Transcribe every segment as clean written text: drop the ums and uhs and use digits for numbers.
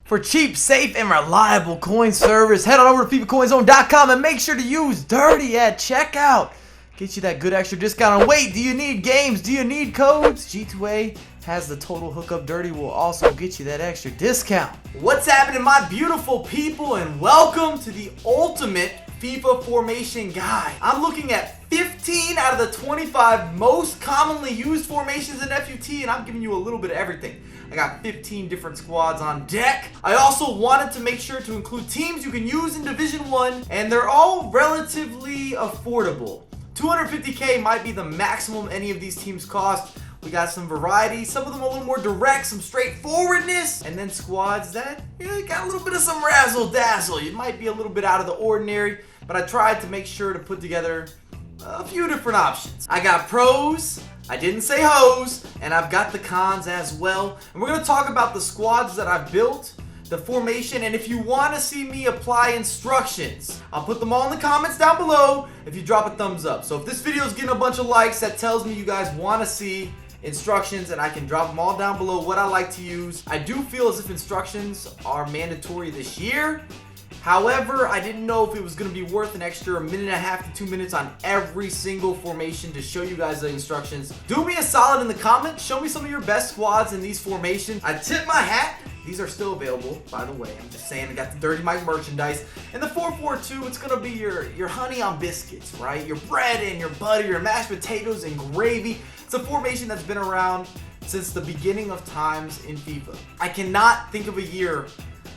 For cheap, safe, and reliable coin service, head on over to FIFACoinZone.com and make sure to use Dirty at checkout. Get you that good extra discount. And wait, do you need games? Do you need codes? G2A has the total hookup. Dirty will also get you that extra discount. What's happening, my beautiful people, and welcome to the ultimate FIFA formation guide. I'm looking at 15 out of the 25 most commonly used formations in FUT, and I'm giving you a little bit of everything. I got 15 different squads on deck. I also wanted to make sure to include teams you can use in Division 1, and they're all relatively affordable. 250K might be the maximum any of these teams cost. We got some variety, some of them a little more direct, some straightforwardness, and then squads that got a little bit of some razzle dazzle. You might be a little bit out of the ordinary, but I tried to make sure to put together a few different options. I got pros, I didn't say hoes, and I've got the cons as well. And we're going to talk about the squads that I've built, the formation, and if you want to see me apply instructions, I'll put them all in the comments down below if you drop a thumbs up. So if this video is getting a bunch of likes, that tells me you guys want to see instructions, and I can drop them all down below what I like to use. I do feel as if instructions are mandatory this year. However, I didn't know if it was going to be worth an extra 1.5 to 2 minutes on every single formation to show you guys the instructions. Do me a solid in the comments. Show me some of your best squads in these formations. I tip my hat. These are still available, by the way. I'm just saying, I got the Dirty Mike merchandise. And the 442, it's going to be your honey on biscuits, right? Your bread and your butter, your mashed potatoes and gravy. It's a formation that's been around since the beginning of times in FIFA. I cannot think of a year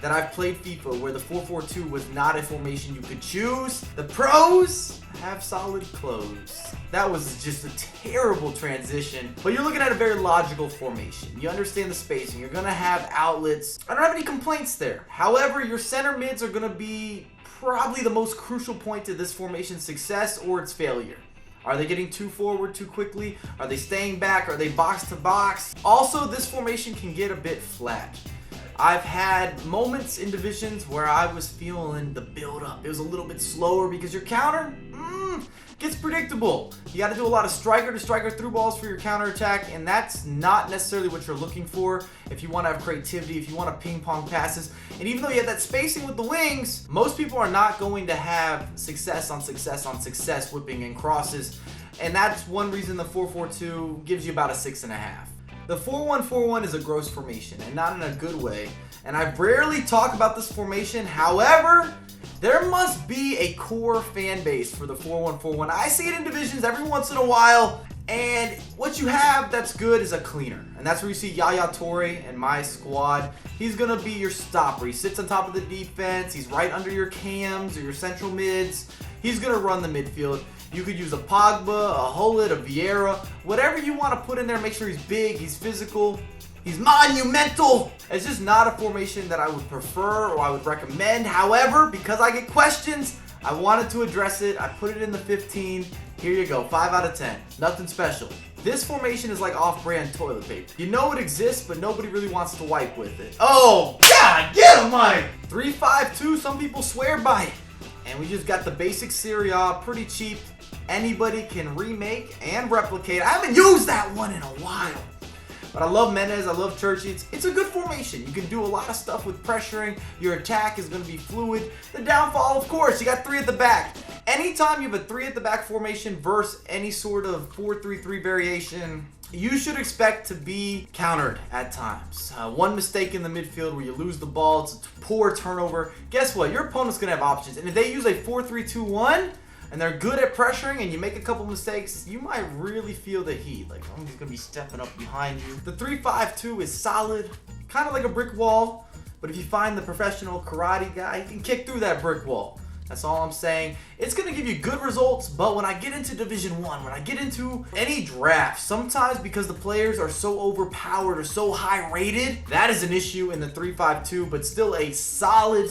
that I've played FIFA where the 442 was not a formation you could choose. The pros have solid clothes. That was just a terrible transition, but you're looking at a very logical formation. You understand the spacing. You're gonna have outlets. I don't have any complaints there. However, your center mids are gonna be probably the most crucial point to this formation's success or its failure. Are they getting too forward too quickly? Are they staying back? Are they box to box? Also, this formation can get a bit flat. I've had moments in divisions where I was feeling the build up. It was a little bit slower because your counter gets predictable. You got to do a lot of striker to striker through balls for your counter attack, and that's not necessarily what you're looking for if you want to have creativity, if you want to ping pong passes. And even though you have that spacing with the wings, most people are not going to have success on success on success whipping and crosses, and that's one reason the 442 gives you about a 6.5. The 4-1-4-1 is a gross formation, and not in a good way, and I rarely talk about this formation. However, there must be a core fan base for the 4-1-4-1. I see it in divisions every once in a while, and what you have that's good is a cleaner, and that's where you see Yaya Toure in my squad. He's going to be your stopper. He sits on top of the defense. He's right under your cams or your central mids. He's going to run the midfield. You could use a Pogba, a Hullet, a Vieira, whatever you want to put in there. Make sure he's big, he's physical, he's monumental. It's just not a formation that I would prefer or I would recommend. However, because I get questions, I wanted to address it. I put it in the 15. Here you go, 5 out of 10. Nothing special. This formation is like off-brand toilet paper. You know it exists, but nobody really wants to wipe with it. Oh, God, get him, Mike! 3-5-2, some people swear by it. And we just got the basic Serie A, pretty cheap. Anybody can remake and replicate. I haven't used that one in a while. But I love Menez, I love Churchy. It's a good formation. You can do a lot of stuff with pressuring. Your attack is going to be fluid. The downfall, of course, you got 3 at the back. Anytime you have a 3 at the back formation versus any sort of 4-3-3 variation, you should expect to be countered at times. One mistake in the midfield where you lose the ball, it's a poor turnover. Guess what? Your opponent's going to have options. And if they use a 4-3-2-1, and they're good at pressuring and you make a couple mistakes, you might really feel the heat. Like, I'm just going to be stepping up behind you. The 3-5-2 is solid, kind of like a brick wall, but if you find the professional karate guy, you can kick through that brick wall. That's all I'm saying. It's going to give you good results, but when I get into Division 1, when I get into any draft, sometimes because the players are so overpowered or so high rated, that is an issue in the 3-5-2, but still a solid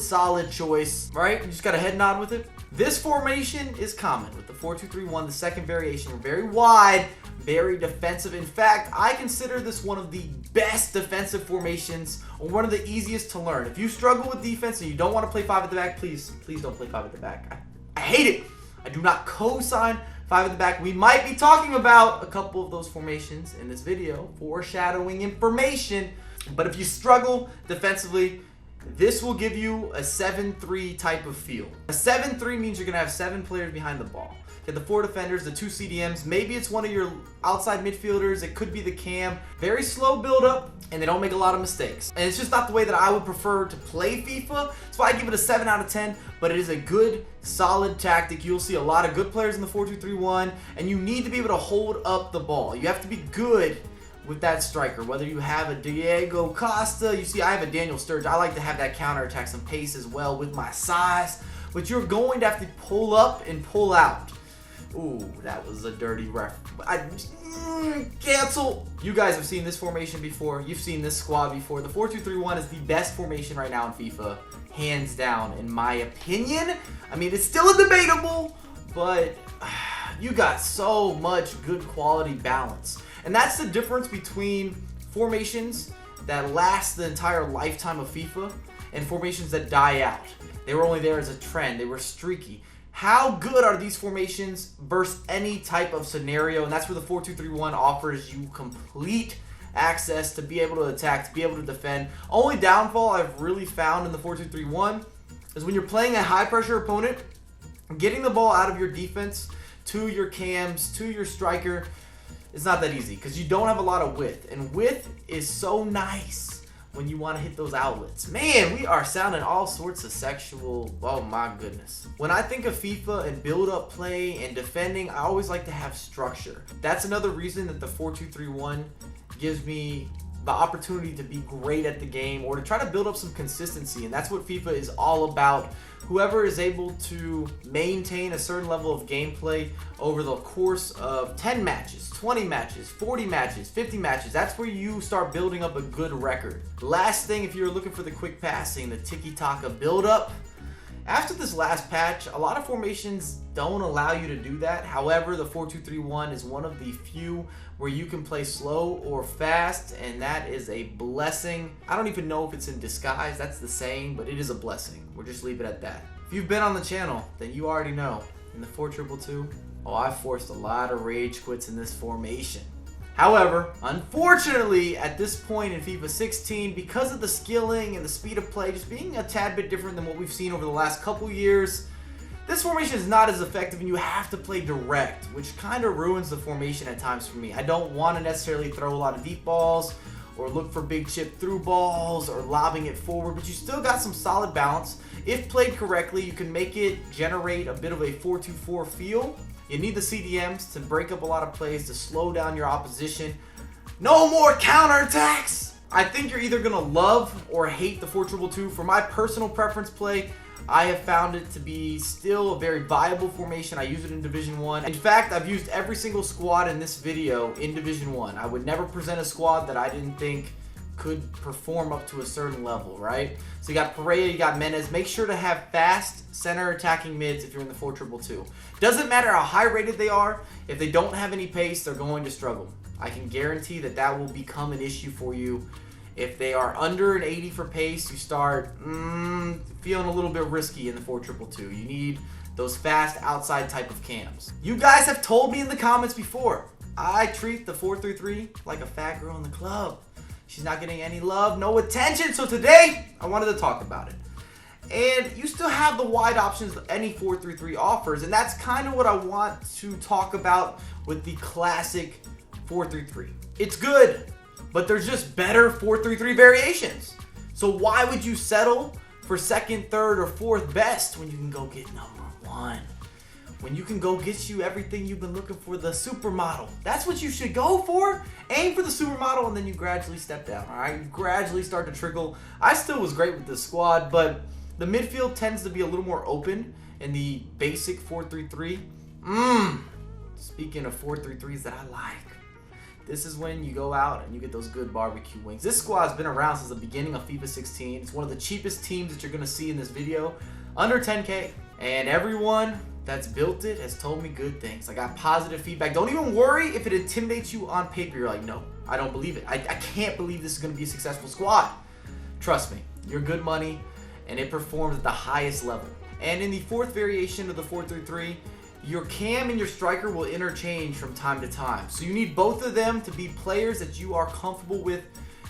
choice, right? You just got a head nod with it. This formation is common with the 4-2-3-1, the second variation. We're very wide, very defensive. In fact, I consider this one of the best defensive formations or one of the easiest to learn. If you struggle with defense and you don't want to play 5 at the back, please don't play 5 at the back. I hate it. I do not co-sign 5 at the back. We might be talking about a couple of those formations in this video, foreshadowing information. But if you struggle defensively, this will give you a 7-3 type of feel. A 7-3 means you're going to have 7 players behind the ball. You have the 4 defenders, the 2 CDMs, maybe it's one of your outside midfielders, it could be the cam. Very slow build up, and they don't make a lot of mistakes. And it's just not the way that I would prefer to play FIFA. That's why I give it a 7 out of 10, but it is a good, solid tactic. You'll see a lot of good players in the 4-2-3-1, and you need to be able to hold up the ball. You have to be good with that striker, whether you have a Diego Costa, you see I have a Daniel Sturridge. I like to have that counterattack, some pace as well with my size, but you're going to have to pull up and pull out. Ooh, that was a dirty ref. Cancel. You guys have seen this formation before. You've seen this squad before. The 4-2-3-1 is the best formation right now in FIFA, hands down, in my opinion. I mean, it's still debatable, but you got so much good quality balance. And that's the difference between formations that last the entire lifetime of FIFA and formations that die out. They were only there as a trend. They were streaky. How good are these formations versus any type of scenario? And that's where the 4-2-3-1 offers you complete access to be able to attack, to be able to defend. Only downfall I've really found in the 4-2-3-1 is when you're playing a high-pressure opponent, getting the ball out of your defense to your cams, to your striker, it's not that easy because you don't have a lot of width. And width is so nice when you want to hit those outlets. Man, we are sounding all sorts of sexual. Oh my goodness. When I think of FIFA and build-up play and defending, I always like to have structure. That's another reason that the 4-2-3-1 gives me the opportunity to be great at the game or to try to build up some consistency. And that's what FIFA is all about. Whoever is able to maintain a certain level of gameplay over the course of 10 matches, 20 matches, 40 matches, 50 matches, that's where you start building up a good record. Last thing, if you're looking for the quick passing, the tiki-taka build-up, after this last patch, a lot of formations don't allow you to do that. However, the 4-2-3-1 is one of the few where you can play slow or fast, and that is a blessing. I don't even know if it's in disguise, that's the saying, but it is a blessing. We'll just leave it at that. If you've been on the channel, then you already know. In the 4-2-2-2, I forced a lot of rage quits in this formation. However, unfortunately, at this point in FIFA 16, because of the skilling and the speed of play just being a tad bit different than what we've seen over the last couple years, this formation is not as effective and you have to play direct, which kind of ruins the formation at times for me. I don't want to necessarily throw a lot of deep balls or look for big chip through balls or lobbing it forward, but you still got some solid balance. If played correctly, you can make it generate a bit of a 4-2-4 feel. You need the CDMs to break up a lot of plays, to slow down your opposition. No more counterattacks! I think you're either going to love or hate the 4-2-2. For my personal preference play, I have found it to be still a very viable formation. I use it in Division 1. In fact, I've used every single squad in this video in Division 1. I would never present a squad that I didn't think could perform up to a certain level, right? So you got Pereira, you got Menez. Make sure to have fast center attacking mids if you're in the 4-2-2. Doesn't matter how high rated they are, if they don't have any pace, they're going to struggle. I can guarantee that that will become an issue for you. If they are under an 80 for pace, you start feeling a little bit risky in the 4-2-2. You need those fast outside type of cams. You guys have told me in the comments before, I treat the 4-3-3 like a fat girl in the club. She's not getting any love, no attention. So today, I wanted to talk about it. And you still have the wide options that any 4-3-3 offers. And that's kind of what I want to talk about with the classic 4-3-3. It's good, but there's just better 4-3-3 variations. So why would you settle for second, third, or fourth best when you can go get number one? When you can go get you everything you've been looking for, the supermodel. That's what you should go for. Aim for the supermodel and then you gradually step down, all right? You gradually start to trickle. I still was great with this squad, but the midfield tends to be a little more open in the basic 4-3-3. Speaking of 4-3-3s that I like, this is when you go out and you get those good barbecue wings. This squad's been around since the beginning of FIFA 16. It's one of the cheapest teams that you're going to see in this video, under 10K. And everyone that's built it has told me good things. I got positive feedback. Don't even worry if it intimidates you on paper. You're like, no, I don't believe it. I can't believe this is going to be a successful squad. Trust me, you're good money, and it performs at the highest level. And in the fourth variation of the 4-3-3, your cam and your striker will interchange from time to time. So you need both of them to be players that you are comfortable with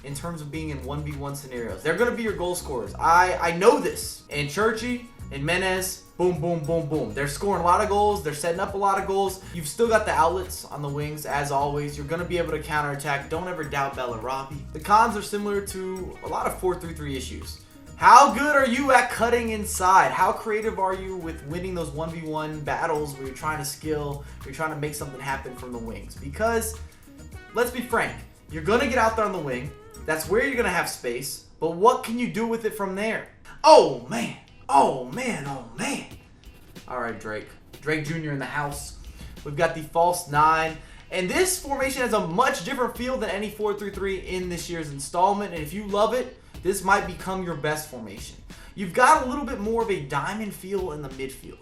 in terms of being in 1v1 scenarios. They're going to be your goal scorers. I know this. And Churchy and Menez, boom, boom, boom, boom. They're scoring a lot of goals. They're setting up a lot of goals. You've still got the outlets on the wings, as always. You're going to be able to counterattack. Don't ever doubt Bellarabi. The cons are similar to a lot of 4-3-3 issues. How good are you at cutting inside? How creative are you with winning those 1v1 battles where you're trying to skill, you're trying to make something happen from the wings? Because, let's be frank, you're going to get out there on the wing. That's where you're going to have space. But what can you do with it from there? Oh, man. Oh, man. Oh, man. All right, Drake. Drake Jr. in the house. We've got the false 9. And this formation has a much different feel than any 4-3-3 in this year's installment. And if you love it, this might become your best formation. You've got a little bit more of a diamond feel in the midfield.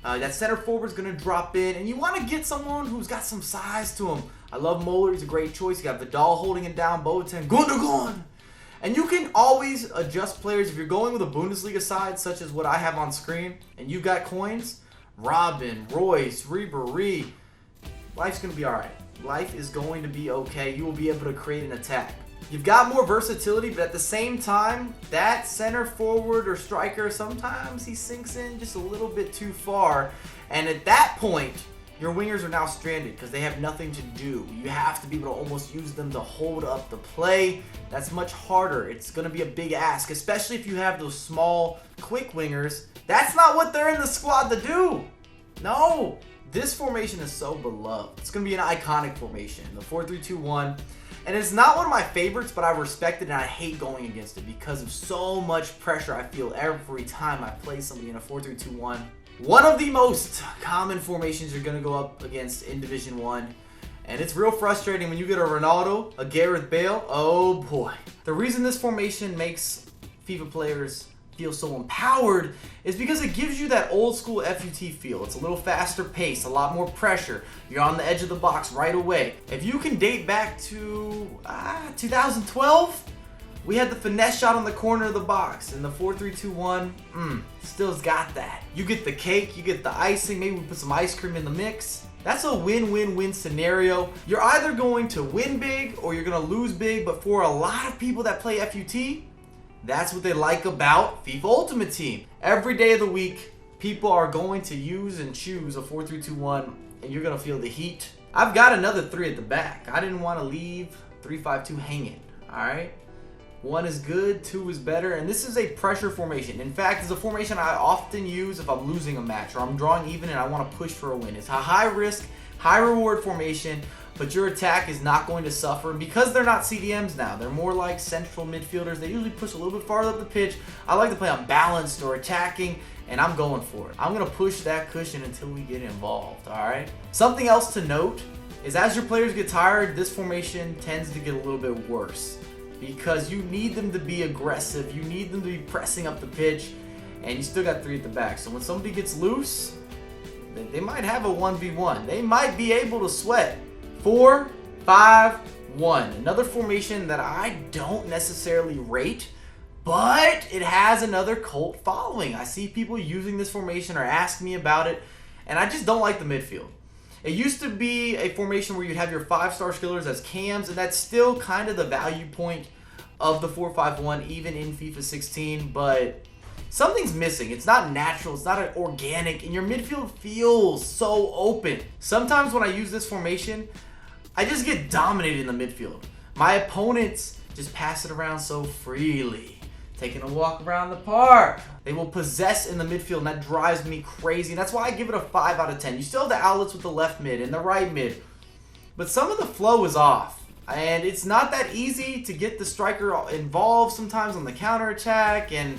That center forward is going to drop in, and you want to get someone who's got some size to him. I love Moeller. He's a great choice. You got Vidal holding it down, Boateng, Gundogan. And you can always adjust players if you're going with a Bundesliga side, such as what I have on screen, and you've got coins. Robin, Royce, Ribéry. Life's going to be all right. Life is going to be okay. You will be able to create an attack. You've got more versatility, but at the same time, that center forward or striker, sometimes he sinks in just a little bit too far. And at that point, your wingers are now stranded because they have nothing to do. You have to be able to almost use them to hold up the play. That's much harder. It's going to be a big ask, especially if you have those small, quick wingers. That's not what they're in the squad to do. No. This formation is so beloved. It's going to be an iconic formation, the 4-3-2-1. And it's not one of my favorites, but I respect it and I hate going against it because of so much pressure I feel every time I play somebody in a 4-3-2-1. One of the most common formations you're going to go up against in Division 1. And it's real frustrating when you get a Ronaldo, a Gareth Bale. Oh boy. The reason this formation makes FIFA players feel so empowered is because it gives you that old school FUT feel. It's a little faster pace, a lot more pressure. You're on the edge of the box right away. If you can date back to 2012, we had the finesse shot on the corner of the box, and the 4-3-2-1 still's got that. You get the cake, you get the icing, maybe we put some ice cream in the mix. That's a win-win-win scenario. You're either going to win big or you're going to lose big, but for a lot of people that play FUT, that's what they like about FIFA Ultimate Team. Every day of the week, people are going to use and choose a 4-3-2-1, and you're going to feel the heat. I've got another 3 at the back. I didn't want to leave 3-5-2 hanging, all right? 1 is good, 2 is better, and this is a pressure formation. In fact, it's a formation I often use if I'm losing a match or I'm drawing even and I want to push for a win. It's a high-risk, high-reward formation, but your attack is not going to suffer because they're not CDMs now. They're more like central midfielders. They usually push a little bit farther up the pitch. I like to play on balanced or attacking, and I'm going for it. I'm going to push that cushion until we get involved, all right? Something else to note is as your players get tired, this formation tends to get a little bit worse because you need them to be aggressive. You need them to be pressing up the pitch, and you still got 3 at the back. So when somebody gets loose, they might have a 1v1. They might be able to sweat. 4-5-1. Another formation that I don't necessarily rate, but it has another cult following. I see people using this formation or asking me about it, and I just don't like the midfield. It used to be a formation where you'd have your 5-star skillers as cams, and that's still kind of the value point of the 4-5-1, even in FIFA 16, but something's missing. It's not natural. It's not organic, and your midfield feels so open. Sometimes when I use this formation, I just get dominated in the midfield. My opponents just pass it around so freely. Taking a walk around the park. They will possess in the midfield, and that drives me crazy. And that's why I give it a 5 out of 10. You still have the outlets with the left mid and the right mid, but some of the flow is off. And it's not that easy to get the striker involved sometimes on the counter attack. And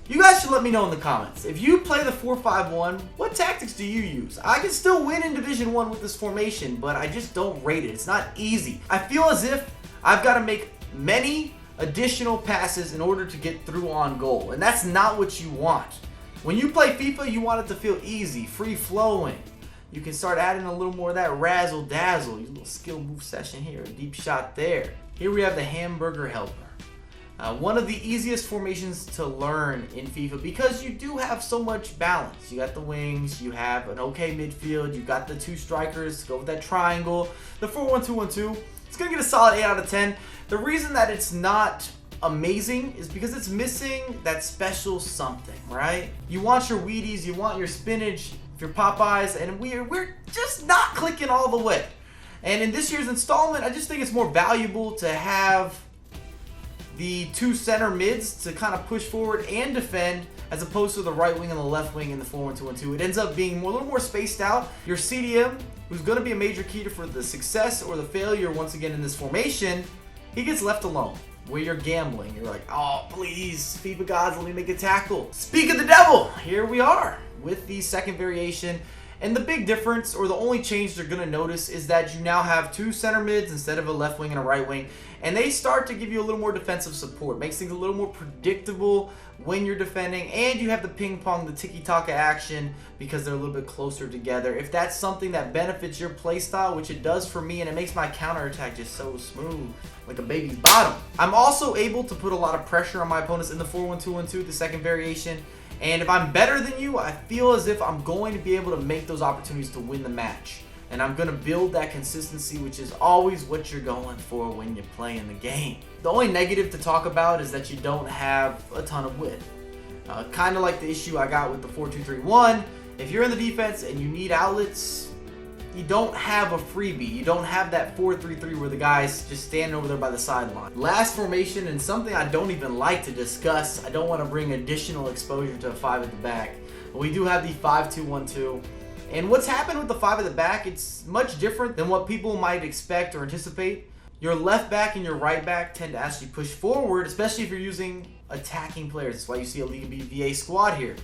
you guys should let me know in the comments. If you play the 4-5-1, what tactics do you use? I can still win in Division 1 with this formation, but I just don't rate it. It's not easy. I feel as if I've got to make many additional passes in order to get through on goal, and that's not what you want. When you play FIFA, you want it to feel easy, free-flowing. You can start adding a little more of that razzle-dazzle. A little skill move session here, a deep shot there. Here we have the hamburger helper. One of the easiest formations to learn in FIFA because you do have so much balance. You got the wings, you have an okay midfield, you got the 2 strikers to go with that triangle. The 4-1-2-1-2 It's going to get a solid 8 out of 10. The reason that it's not amazing is because it's missing that special something, right? You want your Wheaties, you want your spinach, your Popeyes, and we're just not clicking all the way. And in this year's installment, I just think it's more valuable to have the 2 center mids to kind of push forward and defend, as opposed to the right wing and the left wing in the 4-1-2-1-2. It ends up being a little more spaced out. Your CDM, who's going to be a major key for the success or the failure once again in this formation, he gets left alone. Where you're gambling, you're like, oh please, FIFA gods, let me make a tackle. Speak of the devil, here we are with the second variation. And the big difference, or the only change they're going to notice, is that you now have 2 center mids instead of a left wing and a right wing. And they start to give you a little more defensive support. Makes things a little more predictable when you're defending. And you have the ping pong, the tiki-taka action, because they're a little bit closer together. If that's something that benefits your playstyle, which it does for me, and it makes my counterattack just so smooth, like a baby's bottom. I'm also able to put a lot of pressure on my opponents in the 4-1-2-1-2, the second variation. And if I'm better than you, I feel as if I'm going to be able to make those opportunities to win the match. And I'm going to build that consistency, which is always what you're going for when you're playing the game. The only negative to talk about is that you don't have a ton of width. Kind of like the issue I got with the 4-2-3-1. If you're in the defense and you need outlets, you don't have a freebie. You don't have that 4-3-3 where the guy's just standing over there by the sideline. Last formation, and something I don't even like to discuss. I don't want to bring additional exposure to a 5 at the back. But we do have the 5-2-1-2. And what's happened with the 5 at the back, it's much different than what people might expect or anticipate. Your left back and your right back tend to actually push forward, especially if you're using attacking players. That's why you see a Liga B VA squad here.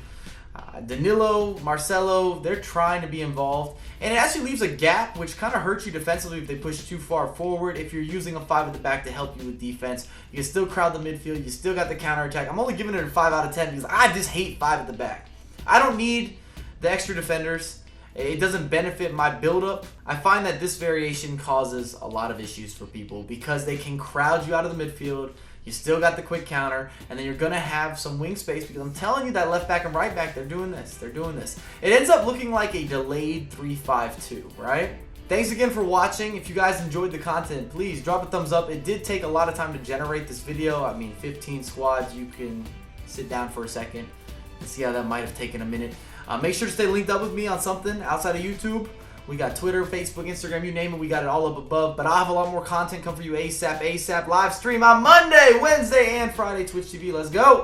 Danilo, Marcelo, they're trying to be involved. And it actually leaves a gap, which kind of hurts you defensively if they push too far forward. If you're using a 5 at the back to help you with defense, you can still crowd the midfield. You still got the counterattack. I'm only giving it a 5 out of 10 because I just hate 5 at the back. I don't need the extra defenders. It doesn't benefit my build-up. I find that this variation causes a lot of issues for people because they can crowd you out of the midfield. You still got the quick counter, and then you're going to have some wing space because I'm telling you that left back and right back, they're doing this. They're doing this. It ends up looking like a delayed 3-5-2, right? Thanks again for watching. If you guys enjoyed the content, please drop a thumbs up. It did take a lot of time to generate this video. I mean, 15 squads. You can sit down for a second and see how that might have taken a minute. Make sure to stay linked up with me on something outside of YouTube. We got Twitter, Facebook, Instagram, you name it. We got it all up above. But I'll have a lot more content come for you ASAP. Live stream on Monday, Wednesday, and Friday, Twitch TV. Let's go.